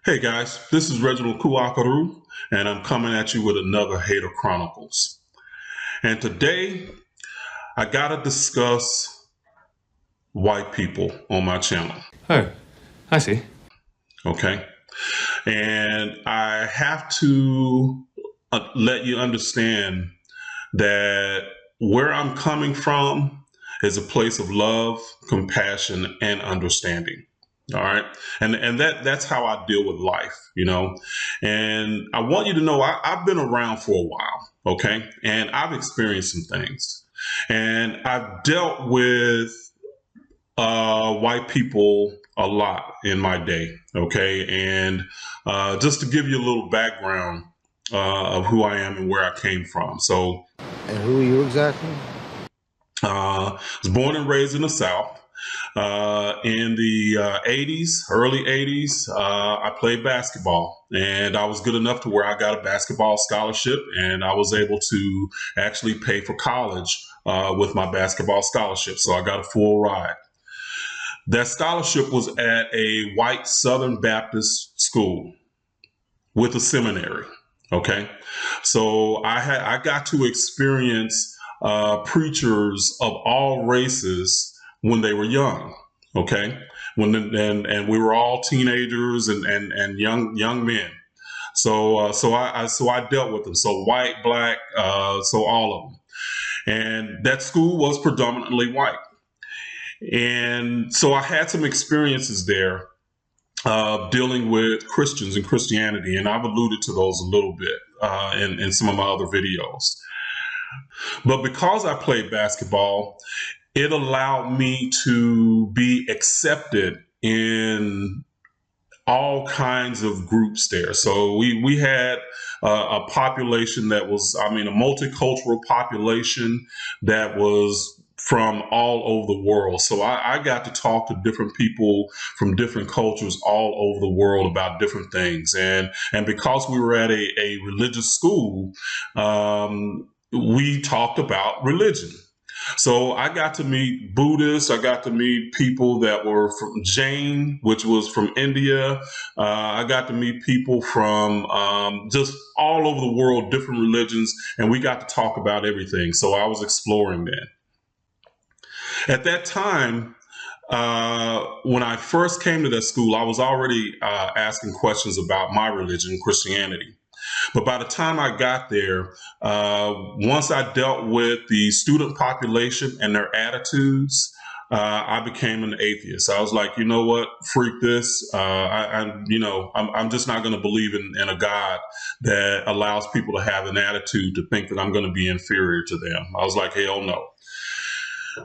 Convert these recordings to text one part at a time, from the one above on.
Hey guys, this is Reginald Kuakaru, and I'm coming at you with another Hater Chronicles. And today, I gotta discuss white people on my channel. Oh, I see. Okay? And I have to let you understand that where I'm coming from is a place of love, compassion, and understanding. All right. And that's how I deal with life, And I want you to know I've been around for a while, okay? And I've experienced some things. And I've dealt with white people a lot in my day, okay? And just to give you a little background of who I am and where I came from. So, And who are you exactly? I was born and raised in the South. In the 80s, early 80s, I played basketball, and I was good enough to where I got a basketball scholarship, and I was able to actually pay for college with my basketball scholarship. So I got a full ride. That scholarship was at a white Southern Baptist school with a seminary. Okay, so I got to experience preachers of all races when they were young. Okay, and we were all teenagers and young men. So I dealt with them. So white, black, so all of them. And that school was predominantly white. And so I had some experiences there dealing with Christians and Christianity, and I've alluded to those a little bit in some of my other videos. But because I played basketball, it allowed me to be accepted in all kinds of groups there. So we had a population that was, a multicultural population that was from all over the world. So I got to talk to different people from different cultures all over the world about different things. And because we were at a religious school, we talked about religion. So I got to meet Buddhists. I got to meet people that were from Jain, which was from India. I got to meet people from just all over the world, different religions, and we got to talk about everything. So I was exploring that. At that time, when I first came to that school, I was already asking questions about my religion, Christianity. But by the time I got there, once I dealt with the student population and their attitudes, I became an atheist. I was like, you know what, freak this. I'm just not going to believe in a God that allows people to have an attitude to think that I'm going to be inferior to them. I was like, hell no.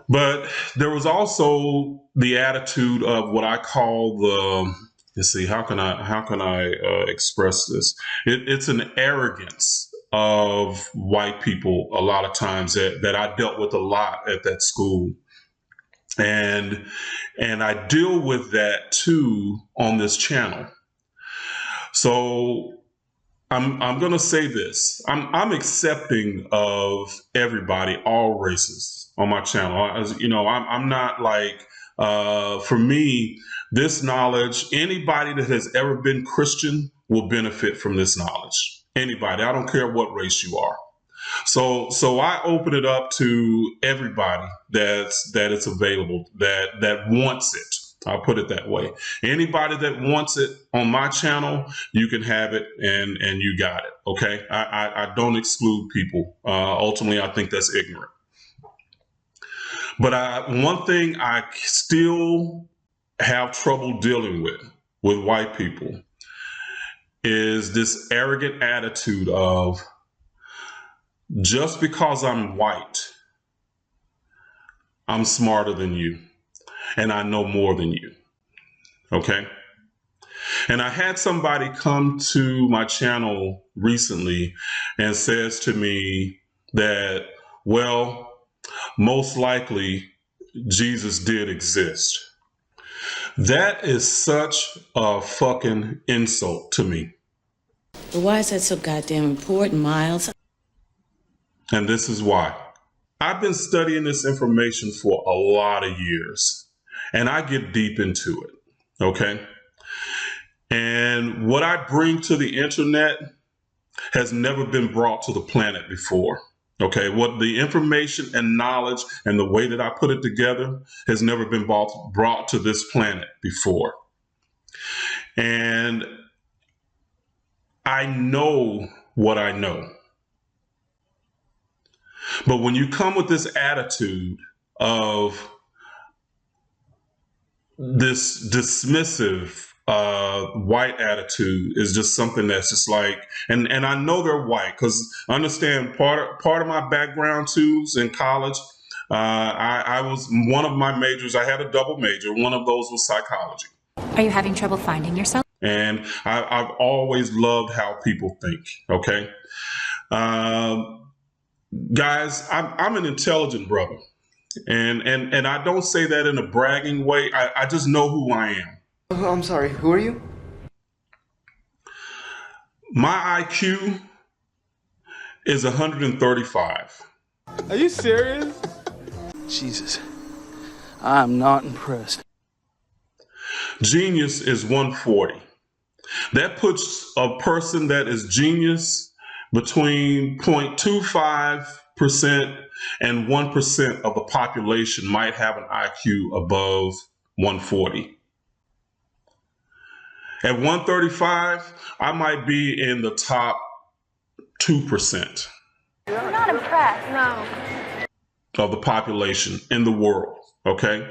But there was also the attitude of what I call let's see, how can I express this? It's an arrogance of white people a lot of times that I dealt with a lot at that school. And I deal with that too on this channel. So I'm going to say this. I'm accepting of everybody, all races on my channel. I'm not like, for me, this knowledge, anybody that has ever been Christian will benefit from this knowledge. Anybody, I don't care what race you are. So I open it up to everybody that it's available, that wants it. I'll put it that way. Anybody that wants it on my channel, you can have it, and you got it. Okay, I don't exclude people. Ultimately, I think that's ignorant. But one thing I still have trouble dealing with white people is this arrogant attitude of, just because I'm white, I'm smarter than you, and I know more than you. Okay? And I had somebody come to my channel recently and says to me that, well, most likely Jesus did exist. That is such a fucking insult to me. But why is that so goddamn important, Miles? And this is why. I've been studying this information for a lot of years, and I get deep into it. Okay? And what I bring to the internet has never been brought to the planet before. Okay, what the information and knowledge and the way that I put it together has never been brought to this planet before. And I know what I know. But when you come with this attitude of this dismissive white attitude is just something that's just like, and I know they're white because understand part of my background too in college. I was one of my majors. I had a double major. One of those was psychology. Are you having trouble finding yourself? And I've always loved how people think. Okay, guys, I'm an intelligent brother. And I don't say that in a bragging way. I just know who I am. Oh, I'm sorry, who are you? My IQ is 135. Are you serious? Jesus, I'm not impressed. Genius is 140. That puts a person that is genius between 0.25% and 1% of the population might have an IQ above 140. At 135, I might be in the top 2%. I'm not impressed. No. Of the population in the world. Okay,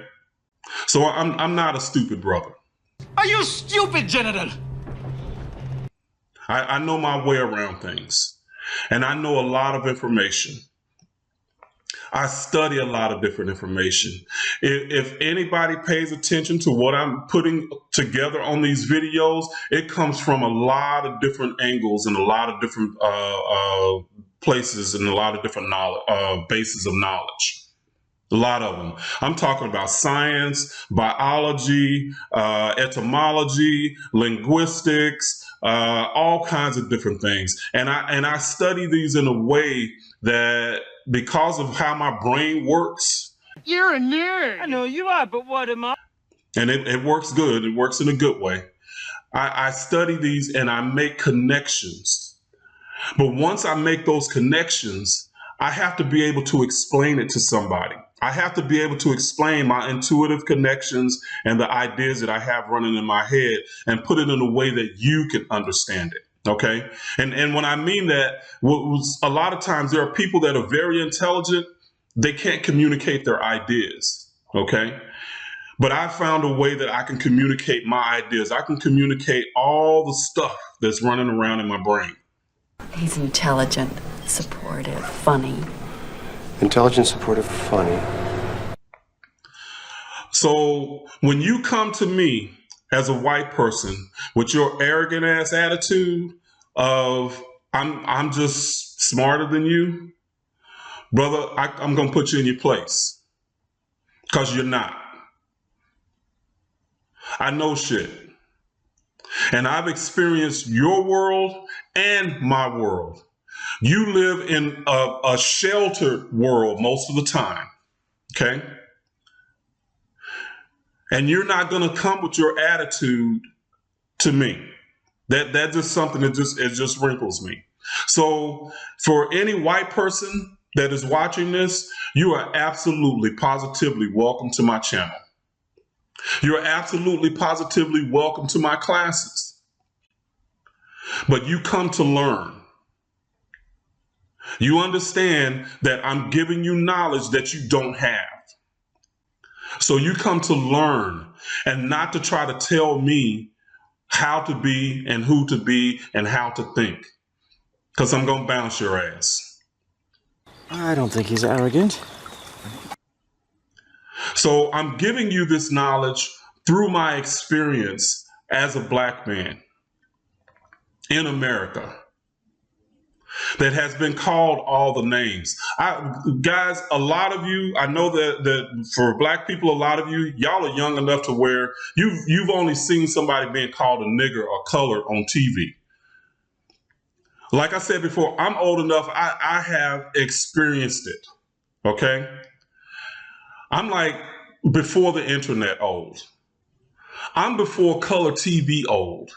so I'm not a stupid brother. Are you stupid, General? I know my way around things, and I know a lot of information. I study a lot of different information. If anybody pays attention to what I'm putting together on these videos, it comes from a lot of different angles and a lot of different places and a lot of different bases of knowledge. A lot of them. I'm talking about science, biology, etymology, linguistics, all kinds of different things. And I study these in a way that, because of how my brain works. You're a nerd. I know you are, but what am I? And it works good. It works in a good way. I study these and I make connections. But once I make those connections, I have to be able to explain it to somebody. I have to be able to explain my intuitive connections and the ideas that I have running in my head and put it in a way that you can understand it. Okay. And when I mean that, a lot of times there are people that are very intelligent. They can't communicate their ideas. Okay. But I found a way that I can communicate my ideas. I can communicate all the stuff that's running around in my brain. He's intelligent, supportive, funny. Intelligent, supportive, funny. So when you come to me as a white person with your arrogant ass attitude of I'm just smarter than you, brother, I'm gonna put you in your place, because you're not. I know shit, and I've experienced your world and my world. You live in a sheltered world most of the time, okay? And you're not going to come with your attitude to me. That's just something that just wrinkles me. So for any white person that is watching this, you are absolutely, positively welcome to my channel. You're absolutely, positively welcome to my classes. But you come to learn. You understand that I'm giving you knowledge that you don't have. So you come to learn and not to try to tell me how to be and who to be and how to think, because I'm going to bounce your ass. I don't think he's arrogant. So I'm giving you this knowledge through my experience as a black man in America that has been called all the names. Guys, a lot of you, I know that for black people, a lot of you, y'all are young enough to where you've only seen somebody being called a nigger or colored on TV. Like I said before, I'm old enough, I have experienced it, okay? I'm like before the internet old. I'm before color TV old.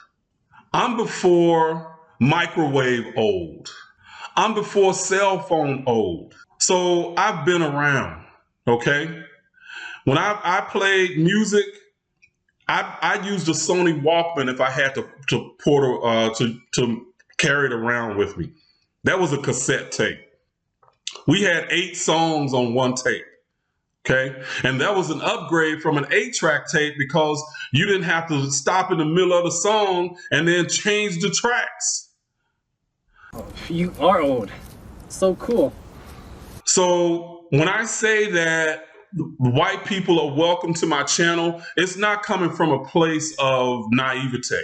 I'm before microwave old. I'm before cell phone old. So I've been around, okay? When I played music, I used a Sony Walkman if I had to carry it around with me. That was a cassette tape. We had 8 songs on one tape. Okay. And that was an upgrade from an 8-track tape because you didn't have to stop in the middle of the song and then change the tracks. You are old. So cool. So when I say that white people are welcome to my channel, it's not coming from a place of naivete.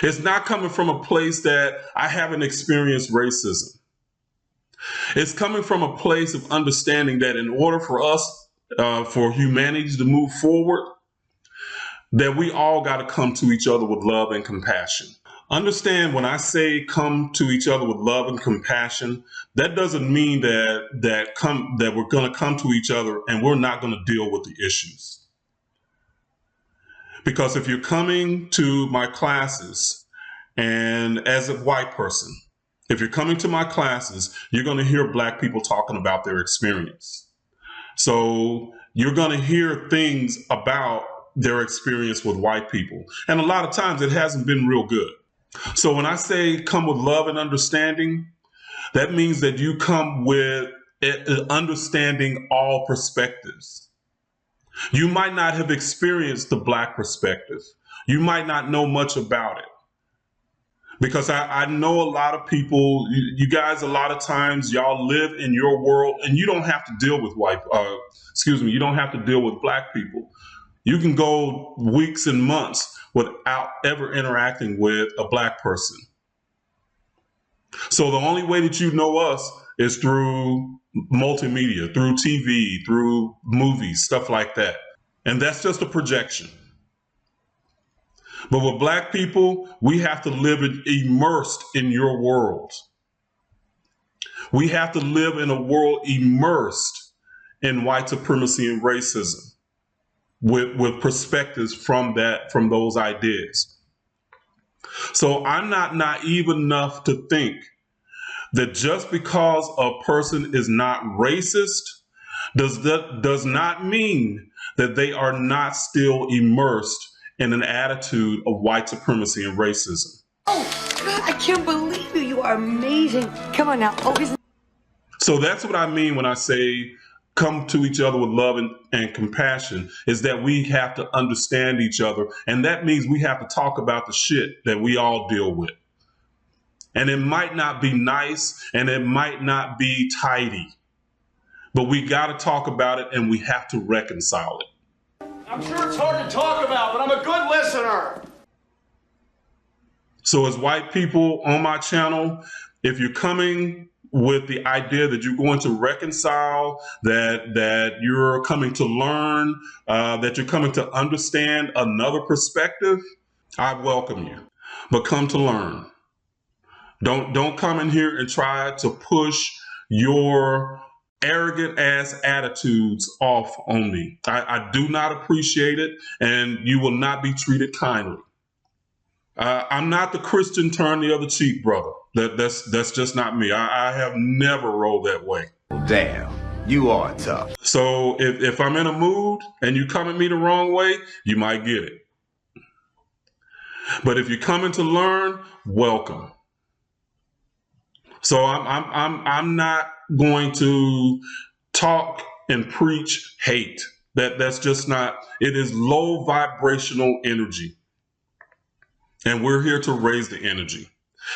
It's not coming from a place that I haven't experienced racism. It's coming from a place of understanding that in order for us, for humanity to move forward, that we all got to come to each other with love and compassion. Understand when I say come to each other with love and compassion, that doesn't mean that we're going to come to each other and we're not going to deal with the issues. Because if you're coming to my classes, and as a white person, if you're coming to my classes, you're going to hear Black people talking about their experience. So you're going to hear things about their experience with white people. And a lot of times it hasn't been real good. So when I say come with love and understanding, that means that you come with understanding all perspectives. You might not have experienced the Black perspective. You might not know much about it. Because I know a lot of people, you guys, a lot of times y'all live in your world and you don't have to deal with you don't have to deal with Black people. You can go weeks and months without ever interacting with a Black person. So the only way that you know us is through multimedia, through TV, through movies, stuff like that. And that's just a projection. But with Black people, we have to live immersed in your world. We have to live in a world immersed in white supremacy and racism with perspectives from those ideas. So I'm not naive enough to think that just because a person is not racist does not mean that they are not still immersed in an attitude of white supremacy and racism. Oh, God, I can't believe you. You are amazing. Come on now. Oh, so that's what I mean when I say come to each other with love and compassion, is that we have to understand each other. And that means we have to talk about the shit that we all deal with. And it might not be nice and it might not be tidy, but we got to talk about it and we have to reconcile it. I'm sure it's hard to talk about, but I'm a good listener. So as white people on my channel, if you're coming with the idea that you're going to reconcile, that you're coming to learn, that you're coming to understand another perspective, I welcome you. But come to learn. Don't come in here and try to push your arrogant ass attitudes off on me. I do not appreciate it, and you will not be treated kindly. I'm not the Christian turn the other cheek, brother. That's just not me. I have never rolled that way. Damn, you are tough. So if I'm in a mood and you come at me the wrong way, you might get it. But if you're coming to learn, welcome. So I'm not going to talk and preach hate. That's just not. It is low vibrational energy. And we're here to raise the energy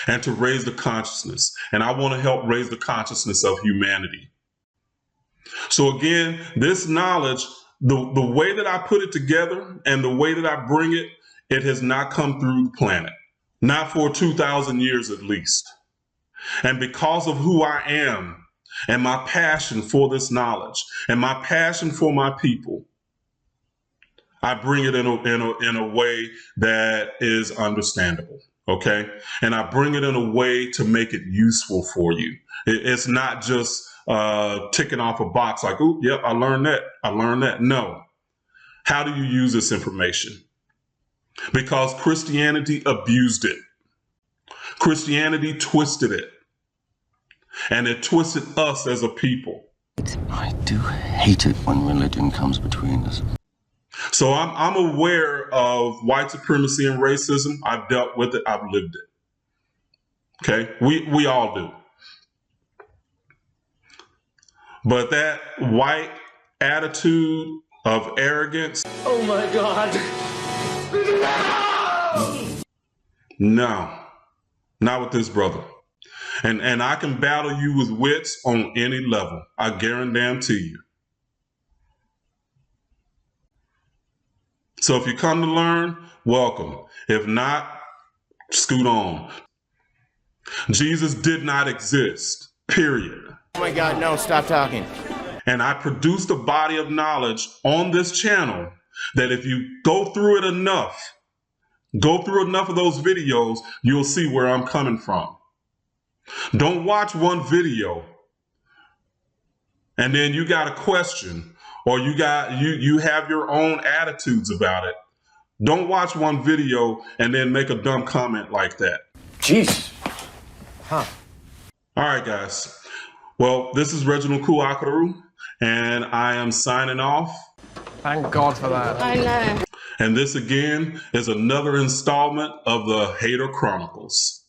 and to raise the consciousness. And I want to help raise the consciousness of humanity. So again, this knowledge, the way that I put it together and the way that I bring it, it has not come through the planet. Not for 2,000 years at least. And because of who I am and my passion for this knowledge and my passion for my people, I bring it in a way that is understandable, okay? And I bring it in a way to make it useful for you. It's not just ticking off a box like, oh, yep, I learned that. I learned that. No. How do you use this information? because Christianity abused it. Christianity twisted it. And it twisted us as a people. I do hate it when religion comes between us. So I'm aware of white supremacy and racism. I've dealt with it. I've lived it. Okay? We all do. But that white attitude of arrogance. Oh my God. No, not with this brother. And I can battle you with wits on any level. I guarantee you. So if you come to learn, welcome. If not, scoot on. Jesus did not exist, period. Oh my God, no, stop talking. And I produced a body of knowledge on this channel that if you go through enough of those videos, you'll see where I'm coming from. Don't watch one video and then you got a question or you have your own attitudes about it. Don't watch one video and then make a dumb comment like that. Jeez. Huh. All right, guys. Well, this is Reginald Kuakaru, and I am signing off. Thank God for that. I know. And this again is another installment of the Hater Chronicles.